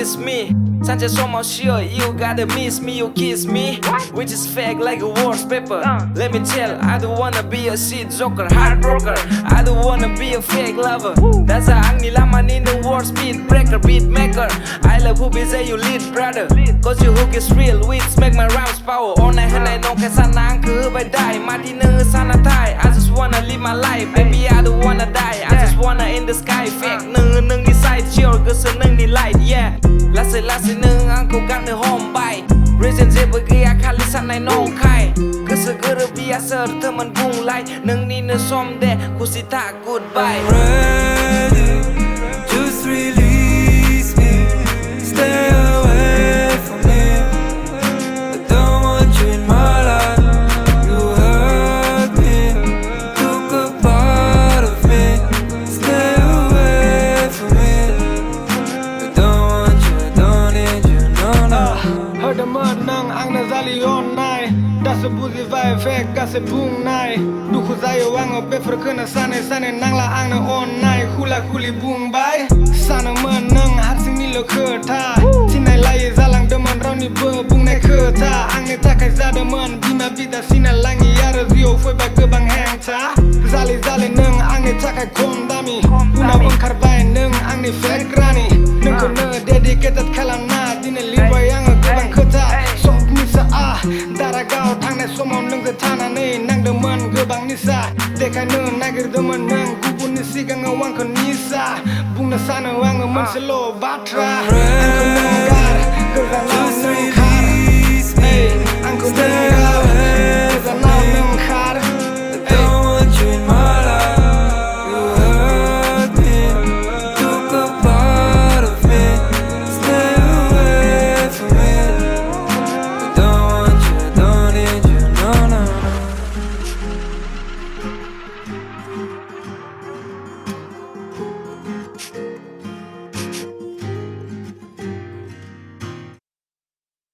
miss me 산재 소모 sure you gotta miss me you kiss me which is fake like a wallpaper let me tell I don't wanna be a shit joker heartbroker I don't wanna be a fake lover that's a angni laman in the world speed breaker beat maker I love who be say you lead brother cause you hook is real wits make my rounds power all night ข้างในน้องแค่สนางคือไปได้มาที่เนื้อสานไทย I just wanna live my life baby I don't wanna die I just wanna in the sky fake หนึ่งดีไซน์เชียวก็คือหนึ่งดีไลท์ yeah ลาเสหนึ่งอังกูกันในห้องใบ reason เจ็บเกี่ยคาลิสันในน้องไข่ก็คือกูระเบียเสิร์ฟเธอมันพุ่งไล่หนึ่งนี่เนื้อส้มแดงกูสิท่า goodbye ready just release me stay away from me I don't want you in my life you hurt me took a part of me stay away from me I don't want you I don't need you no no Hör det nang ang na zali on nai Das a buzi vai fek gas a bung nai Du khu zai wang o be for kana sane nang la ang na on nai khula khuli bung bai Sana nang har sing ni lo khơ tha Tin nai lai zalang de man rau ni bơ bung nai khơ tha Ang ne ta kai za de man bina vida sina langi yara rio foi ba ke bang hang tha Zali nang ang ne ta kai kom dami Una bang kar bai nang ang ne fek rani Nang ko ne dedicated kalam na din li bai ang ke bang khơ tha Sok ni sa a dara gao thang ne somon nang de thana ne nang de man ke bang ni sa De kai ne nagir de man nang ku bun ni si gang wang ko ni sa Bung na sana wang man selo batra